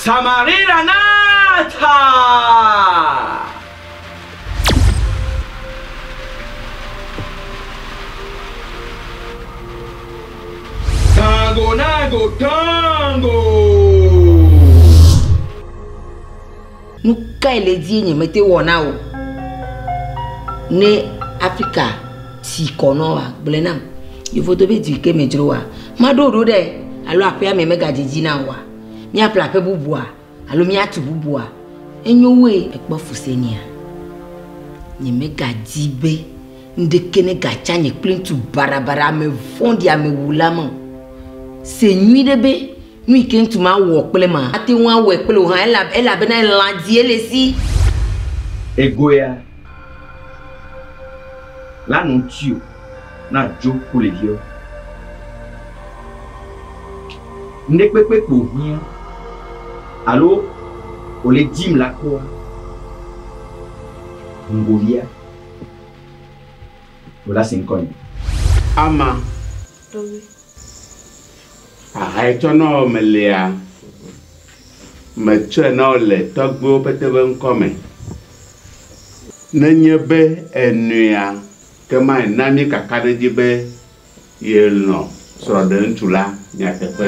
Samarira nata. Tango nago tango. Nous qu'elle dit ni mettez wonao. Ne Africa si kono wa blenam. Il faut devait dire que me droit. Ma dodo de alors après me mega didi na wa. Mi apla pe bubua. Alors mi atu bubua. Enyowe ekpo Fousseni. Ni mega dibe. Ndekene gacha ni plintu barabara me fondi a me wulama. C'est nuit de bé. Nuit qui tu m'as work plema. Ati wa work plo han elle a bena landie les si. Egoya. Là non tue. Na jo pour les vieux. Ndekpepe pour rien. Allô, on les dim la quoi? Ngolia. Voilà 5 ans. Ama. Aïe, non, mais Léa. Mais tu n'as le togbo peut-être comme. N'yebe enuya. Kema nani kakade dibe. Yel no. Sur d'un tula. Nya tepe.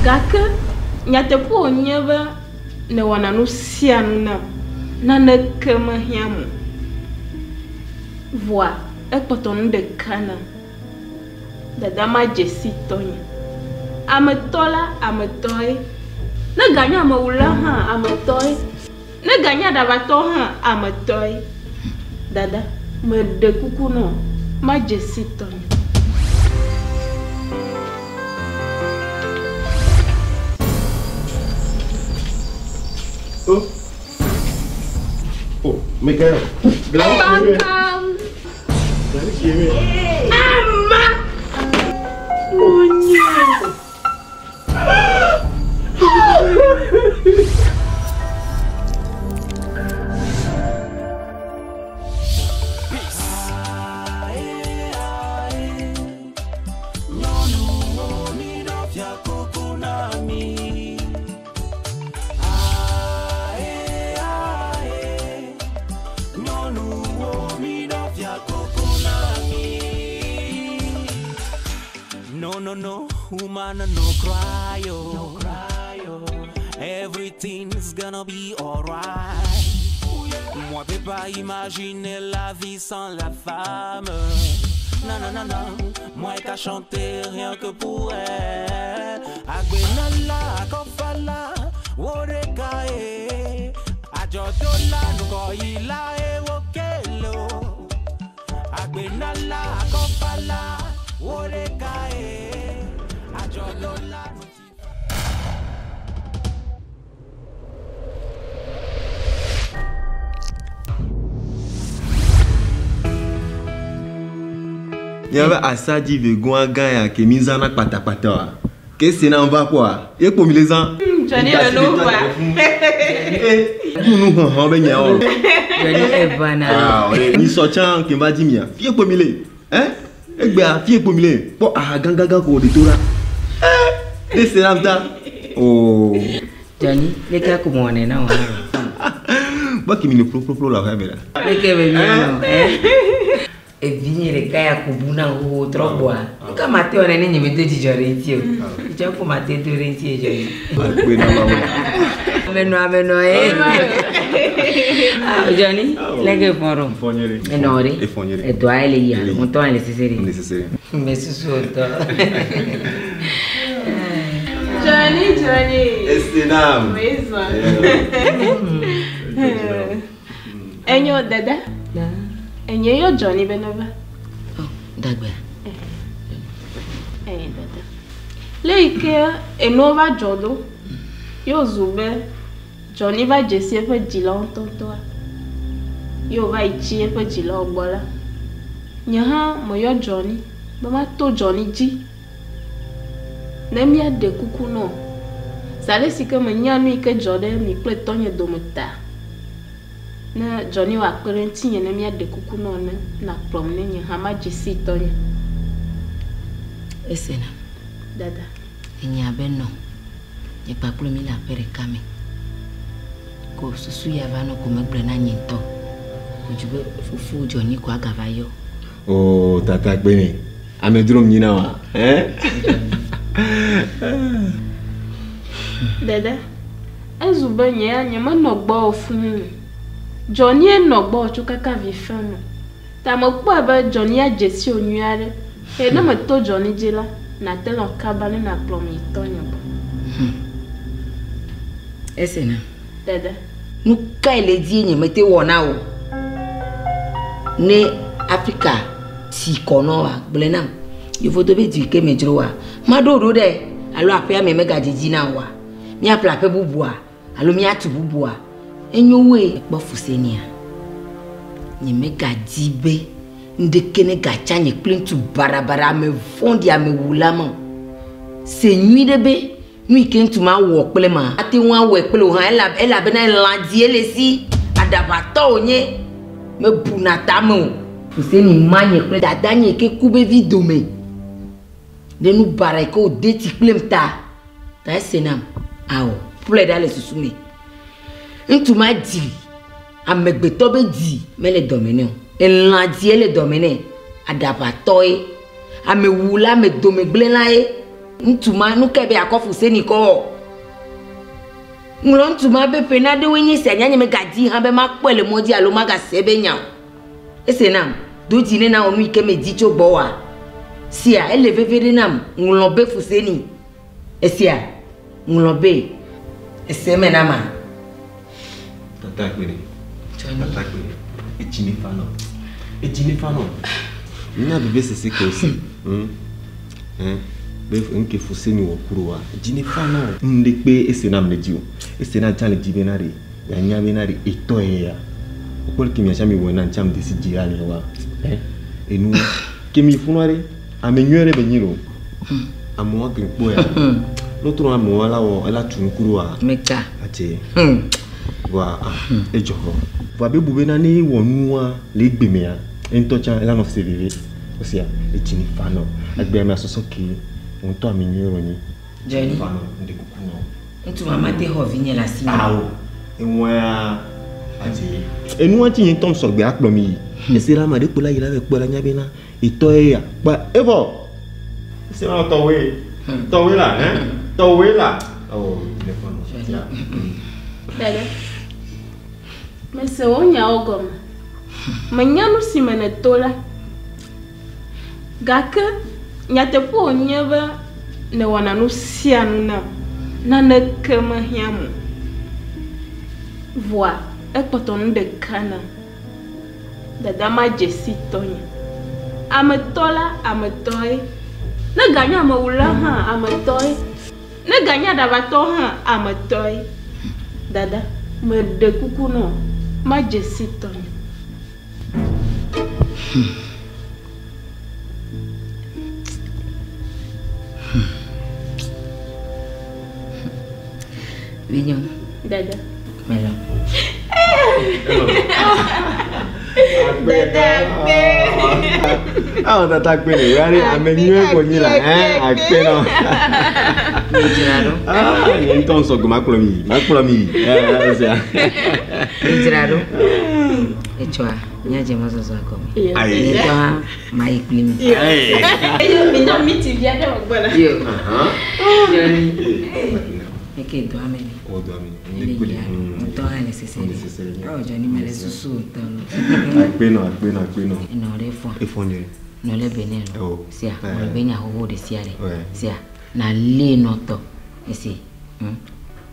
Gaka. Nyate po nyeba ne wana no sianu na ne kema hiamu voix ekpoton de kana dada ma jesi tonya ametola ametoy ne ganya maula ha ametoy ne ganya dabato ha ametoy dada me de kukuno ma jesi tonya. Oh, mais qu'elle. No, woman, no cry, oh. Everything's gonna be alright. Moi, peux pas imaginer la vie sans la femme. Non, moi, qu'à chanter rien que pour elle. Agbenala, kofala, worekae. Ajodola, nukoila, wokelo. Agbenala, kofala. Il y avait Assadi Vegoua Gaya qui est mis en pata. Qu'est-ce que c'est en va quoi? Et pour les ans. Johnny le loup. Nous on va bien. Johnny est banal. Ah oui. Ni sortant qui m'a dit mia. Fille pour mille. Hein? Eh bien, fille pour mille. Bon ah ganga ko de tout là. Et c'est là. Oh. Johnny, les gars comment on est là? Moi qui me pro la là. Les gars bien. Et venir les gars à Kubuna ou trop bois. Comme maté on est né me dit Jory. Tu as pour maté de rentier Jory. Ameno Johnny, les gars font Menori. Et toi elle y a mon temps est nécessaire. Mais c'est Johnny. Estinam. Enyo dada. Enyo yo Johnny benova. Oh, dagba. Dada. Leike enova jodo. Yo zube. Johnny va jessie pe dilon tontoa. Yo va ichi pe dilon bola. Nyaha moyo Johnny. Mama to Johnny ji. Nemia de kuku no. Sale si que me nyanu ike Jordan mi ple tonye dometa. na Johnny wa parenti nye na mia de kuku no na prom ne nye hama jesi tonya esena dada enya beno ye paplo mi la pere kame ko susu ya vano ko megble na nyento ujube fufu Johnny ko agava yo oh tata gbeni amedrom nyina wa dada ezube nye anya no gbo ofun Johnny no gbo chukaka vi fano ta mo po ba Johnny a jesi onuare e na mo to Johnny jela natal en cabane na plomi tonya ba esena dada nuka ile die nye mete wona o ne Africa si kono wa blenam il faut devait dire que medro wa madoro de alo apia me mega jiji na wa mi apla pe bubua alo mi atu bubua enyowe ekpo Fousseni nye mega dibe ndekene gacha nye plintu barabara me fondi ame wulama se nuit de be nuit kentu ma wo pele ma ati wa wo pele o han ela be na landi elesi adabato onye me bunata mo Fousseni manye pele dadanye ke kube vidome de nous barrer ko deti plemta ta senam awo pele dale susume ntu ma di Amegbetɔa be di me le domene elandi le domene adabatoe amewula me domegble la e ntu ma nu kebe akɔ Fousseni ko nglo ntu ma be pena de wenye se anya me gadi ha be ma kpele modi alo ma ga sebe nya esenam do di ne na onu ike me di cho gbo wa sia eleve vede nam nglo be Fousseni esia nglo be eseme na ma tata gbeni tata gbeni ejini fano nya bebe sese ko si be nke Fousseni wo kuruwa ejini fano ndekpe esena mnejiu esena chale jibenari ya nya benari etoye ya okol kimi achami wona ncham desi jirani wa enu kimi funware amenywere benyiro amwa gbo ya lotro amwa la wo ala tunkuruwa meka ati wa ejo wa be bube na ni wonua le gbeme ya entocha ela no se vive osia ejini fano agbe ma sosoki on to amenywero ni Johnny fano ndekukuno ntu mama te ho vinye la si awo enwa ati enu ati yin tom sogbe aklomi esira ma de pola yira be pola nya be na ito ya pa evo esira towe la towe la oh telephone ya dada mese onya ogom manyanu simene tola gaka nyate po onyeba ne wana no sianu na ne kema hiamu voix ekpoton de kana dada ma jesi tonya ametola ametoy na ganya mawula ha ametoy na ganya dabato ha ametoy dada me de kuku no ma jesi tonya Vinyo dada melo ah tata gbeni yari amenywe ko nyila akpeno Jirado yin ton so gma klomi sia Jirado echoa nyaje mazo zako ai echoa mai klimi yo minyo miti via de ogbona yo Johnny eke do ameni o do ameni ndekuli to ha necessary oh Johnny mele susu ton akpeno no refo efonye no le benel oh sia mo benya ho de siare sia na le noto esi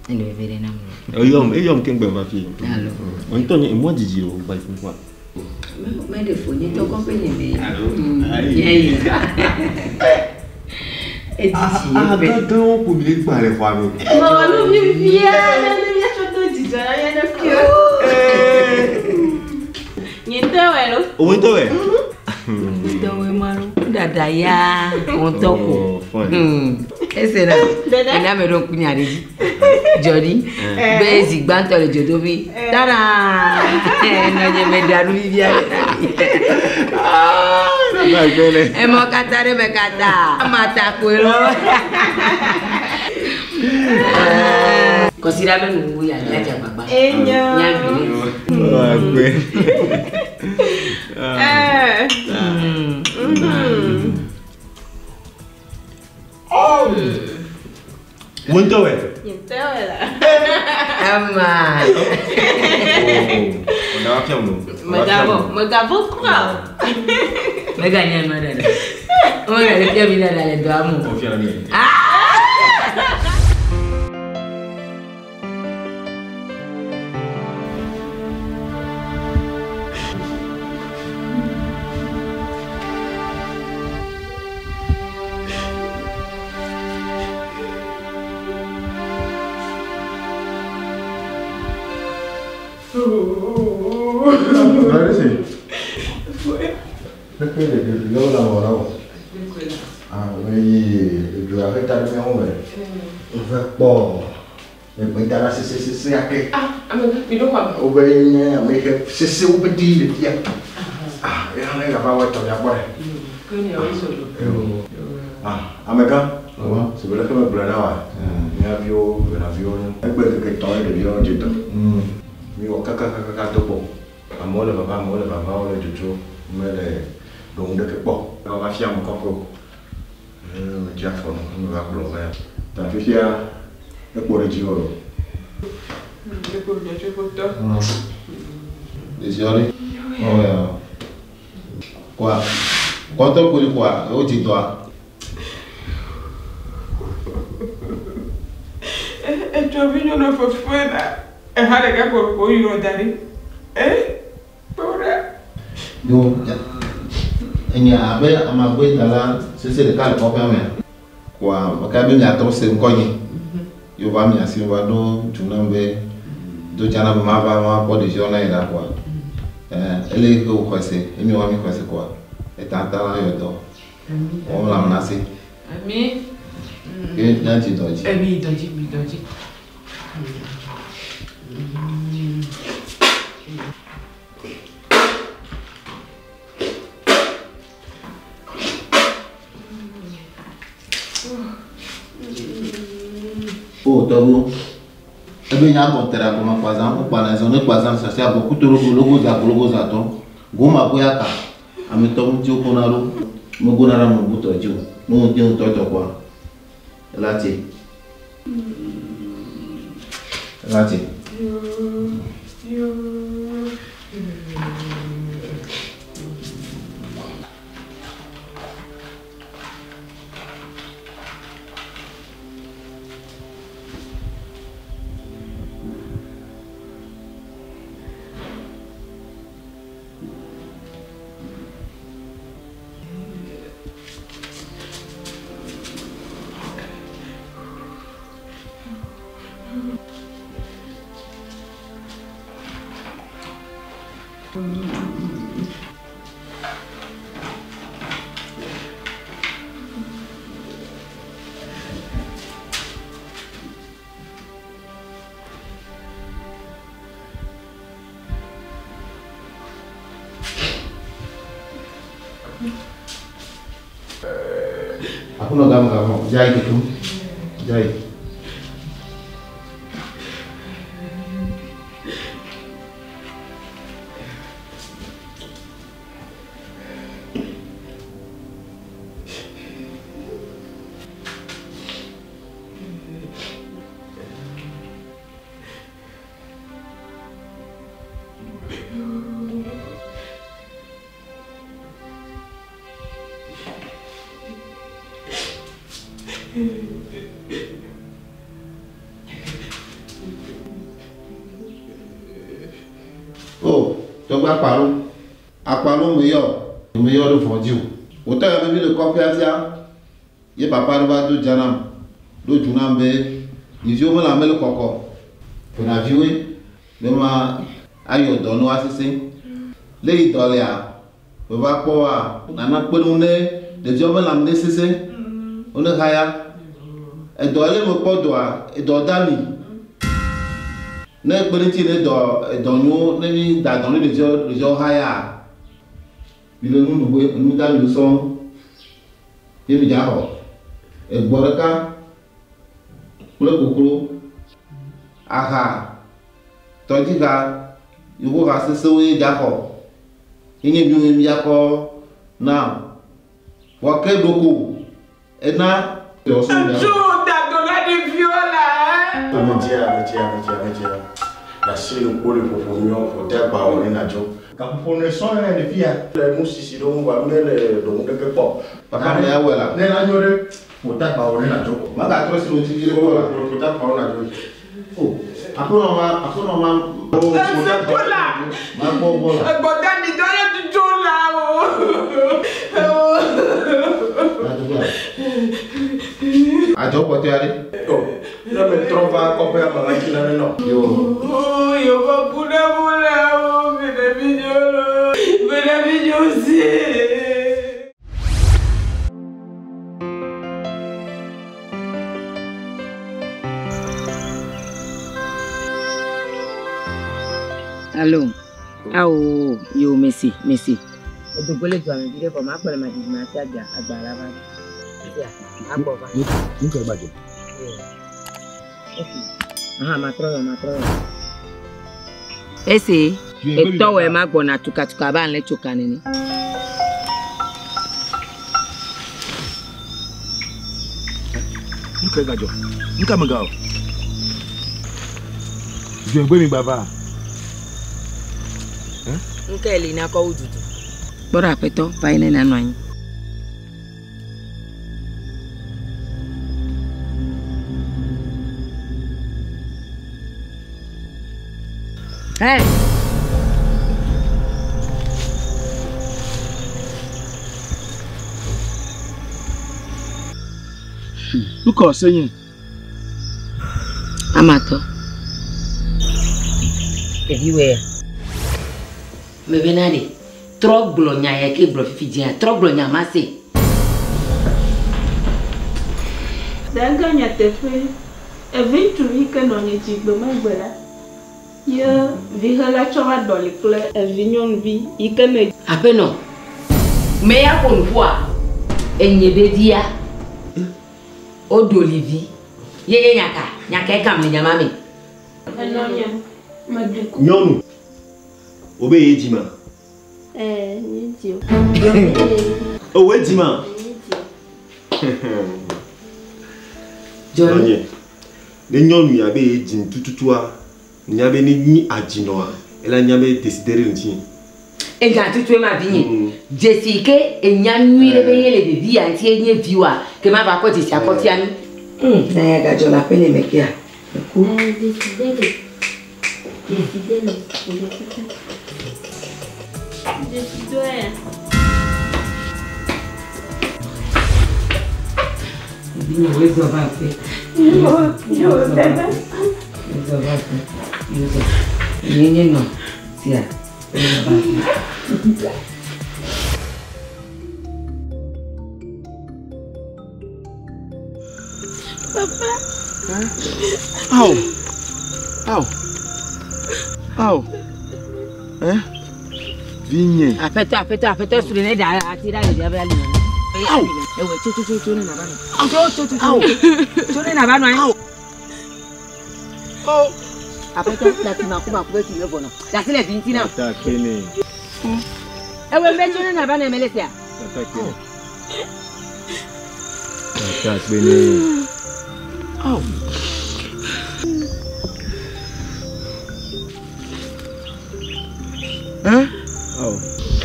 ele vere na mo eyom kengbe ma fi allo on tonye mo jijiro ba fun kwa me de fonye to compagnie me allo yeye don't pour me parler fois non non via choto dijara ya na kio nyete welo o into we do we maru dada ya on to ko Ese na. Ina me don kunya de. Johnny. Bezi gbanto le jodo bi. Tara. Na je me daru bibia. E mo katare me kata. Amata ko lo. Considérable nous ya la papa. Muito é. Então ela. Ama. Não é não. Magabo qual? Me ganhei mais dela. Olha, ele quer vir dela do amor. Confia na minha. Désolé. Quoi? Quanto por quoi? Eu te dou. Tu vinho no fofona. É raro que por o iro dali. Porra. Do. Enya abe amagbe dala, c'est le cas de papa mère. Quoi? Makabe nya to se nkonyi. Yo va mi asi wa do tunambe do jana ma ba ma po de jona ida quoi. Ele ko kwese, emi wa mi kwese quoi. E tanta la yo do. On la menacé. Ami. Et là tu dois dire. Ami doji. Oh, Togo. Ebe nya kontera kuma kwazan ko pana zone kwazan sa sia beaucoup to logo za to. Goma ko yaka. Ami to mu ko na ro. Mo go na ra mo buto ju. No de to kwa. Lati. Aku no gamu jai gitu. Jai. Oh, tu vas parler. À parler meilleur de fondu. Autant il y a le copiatia. Il papa va do janam. Do junambe. Il joue la mele coco. Pour la vieille, le ma ayo dono assisé. Les dollars. On va quoi? On a pas donné. Les hommes l'ont nécessaire. On a haya. et do ale mo podoa e do dami ne gbeliti ne do nyu ne ni da don le jo haya bi le nu bo nu da lu so ye bi ja ho e gboraka le kokoro aha tojiga yugo ga se we ja ho inye bi mi ya ko na wa ke doko ena yo so ya Metia. La chérie pour le proponion pour tel baron et najo. Quand pour ne son les filles, les moussisi donc va mettre donc quelque part. Papa me ya wela. Ne la nyore pour tel baron et najo. Ma ga trop si o ti ko la Pour tel baron najo. oh akono ma Ma bo la boda mi doye du jola ajo ko te ale Oh, là me trompe encore pas par là qui n'a non. yo yo va bula me vidéo aussi. Allô? Ah oh, yo, merci. Et donc, les gens me disent comment après ma dimanche à Balava. Ah, bon, va. Nous que bajo. Ah, ma troyo. Ese, et toi, ouais, ma bonne à tout cas, ban les chocanini. Nous que bajo. Nous que magao. Je vais mi baba. Qu'elle n'a pas eu du tout. Bon, appétant, pas une nanoine. Hey! Look at saying. Amato. Everywhere. Me venade. Trop blogna ya ke blo fidien. Trop blogna masse. Danga nya tefe. Eventually que non y jigbe magbela. Ye vihala choma doli kle evinyon vi ikene. Ape non. Me ya kon voix. Enyebedia. Odolivi. Ye nyaka kam le nyamame. Enonya. Maduko. Nyonu. Obeye dima. Nidio. Oh we dima. Johnny. Ne nyonu ya be jin tututua. Nyabe ni ajinoa. Ela nyabe desidere nti. E ga tutu ma vinye. Jessica e nyanuire be yele be vi anti enye viwa ke ma ba ko ti akoti ani. Na ya ga jola pele mekia. Ku. Desidere. Vinye we zo ba fe. Yo, dada. Zo ba fe. Yenye no. Sia. Papa. Au. Hein? Vigne. Afeta sur le da atira le diable ali. Au. Ewe cho na bano. Cho na bano ai. Oh. Afeta la tina kuma ku beti le bono. La sele vintina. Ta kene. Ewe me cho na bano emelesia. Ta kene. Ta kene. Au. Hein? Oh.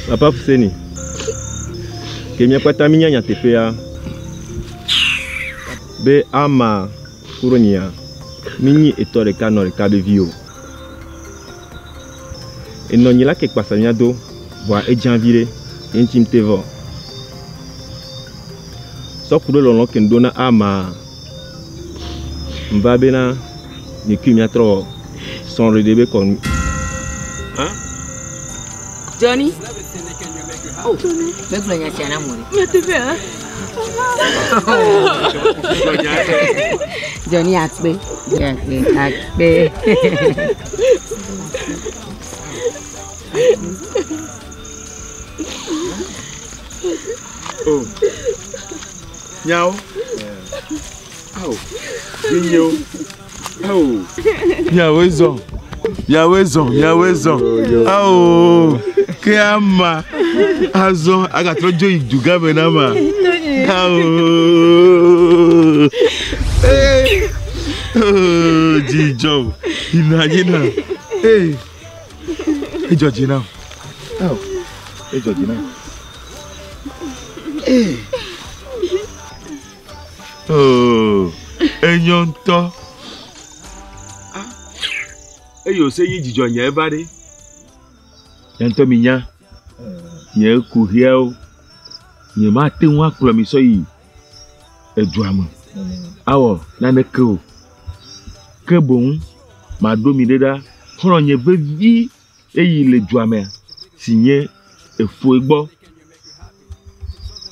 Papa Fousseni. Kemia pata minya nyatepea. Be ama kuronia. Mini etore kanore kabe vio. Enonyela ke pasanya do boa e janvire intimtevo. So kudo lolo kendona ama. Mbabena ni kimia tro son redebe kon. Hein? Johnny? Oh, me blanya chana mori. Me te ve, hein? Johnny Akbe. Oh. Nhau. Oh. Vinho. Oh. Nyawezon. Oh. Kiama. Azon agatrojo iduga menama. Oh. Oh, Jijo. Inagina. Hey. Hey, Georgina. Oh. Hey, Georgina. Hey. Oh. Enyonto. Hey, you say you Jijo everybody. Yanto minya. Nye kuhiao. Nye mate nwa promise yi. Eduama. Awo na neko. Kebon ma domideda nye vevi eyi le duame signé efo egbo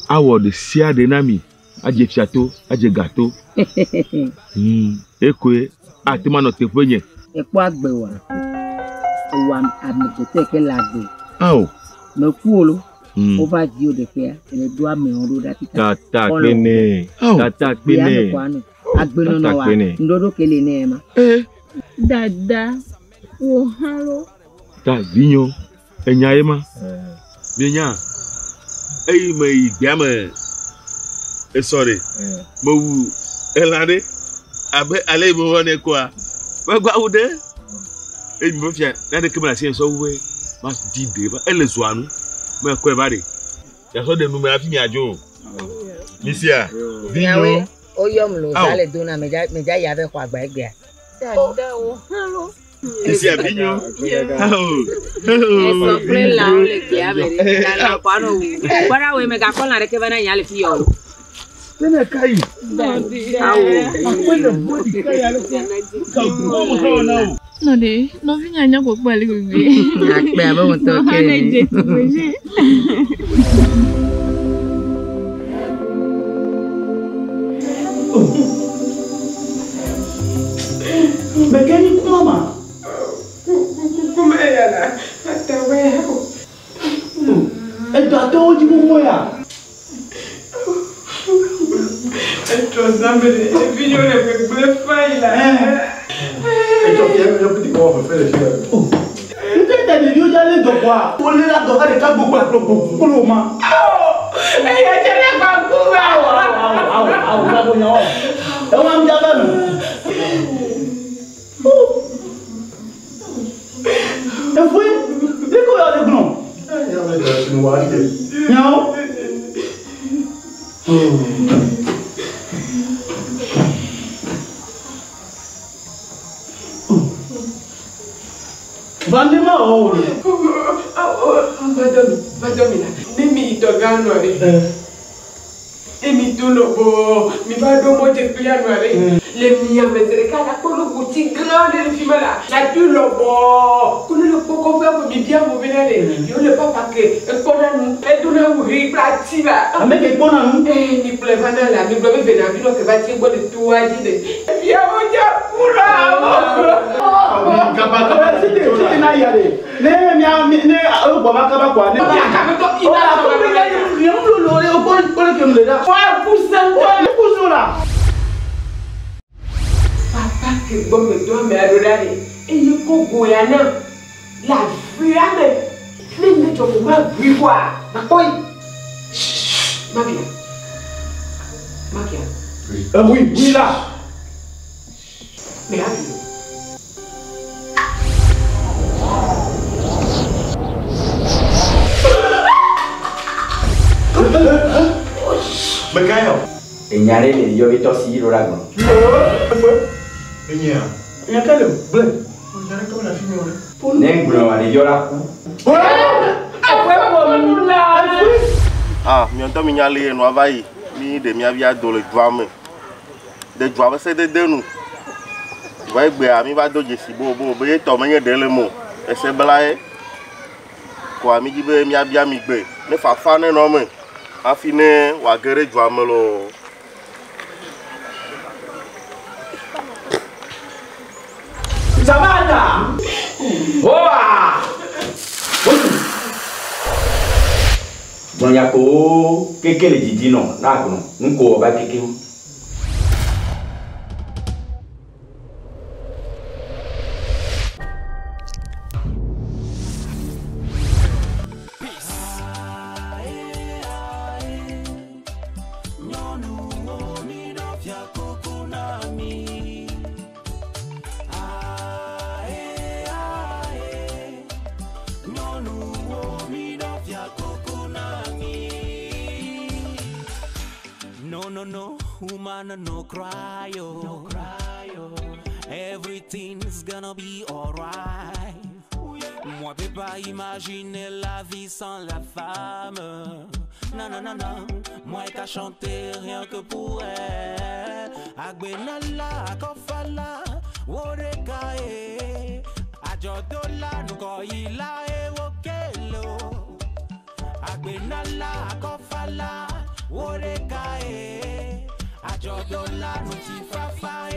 awo de sia de nami aje fiato aje gato ekoe atima no tefonye epo agbe wa Amegbetɔa qu'elle agbe awo me kuolo on va dire de faire le doigt me on doit tata kene agbe no wa ndodo kele nema Dada, halo. Ta vinho, enyaema. Binya. Ei me igame. Sorry. Mo elade. Abe ale mo wone kwa. Ba gwa ude. Ei mo fia, na de kemara se so we. Mas di de ba ele zoanu. Me ko e bare. Ya so de nu me afi mi ajo. Misia. Vinho. Oyom lo sale dona meja ya be kwa agba egbe. Dada, halo. Ici à Bignon. Eso pre la ole que a ver. La pano. Para we me ga con la que van a yale fio. Tena kai. No de, no vinya nya ko pa le bebe. Akbe aba won to ke. Mais quel est comment? Comment elle est là? Attends, ouais. Elle doit attendre du moment là. Elle te ressemble, et puis on est bluffé là. Et tu viens, le petit corps, on fait les choses. Oh. Peut-être que les vieux d'aller de quoi? On est là, dans les cas beaucoup à pour le moment. Oh! Et il y a des gens qui ont madame, Nemi Togano, Emi Tonobo, mi va domoter piano, les miens, mais c'est le cas, la polo boutique grande, le film là, la tue le bon, qu'on ne peut pas faire pour bien vous venir, il ne pas paquet, et qu'on a nous, et tout nous répartit là. Ah, mais qu'on a nous, et ni plein là, ni plein venir, ni que va tirer de tout à dire, et bien on y a pour là. Papa que bon me doit me adorer et il faut goyana la friame même tu peux pas voir ma boy ma bien oui là mais mais quand et nyare le yo beto si roragon il y a quel bleu on a comme la fille nengro ale yo la ku ah miento mi nyale no avai mi de mi avia do le dwame de dwame se de denu vai gbe ami va do jesi bo be to menye de le mo ese blae ko ami jibe mi avia mi gbe ne fa fa ne no me Afine wa gere dwamelo. Samantha! Boa! Donya ko kekele didi no na kono nko ba keke. No, woman, no cry, oh. No cry, oh. Everything's gonna be alright. Moi, peux pas imaginer la vie sans la femme. Non, non, non, non. Moi, qu'à chanter rien que pour elle. Agbenala, kofala, worekae. Ajodola, nukoila, ewokelo. Agbenala, kofala. Worekae, ajodola, nutifafa,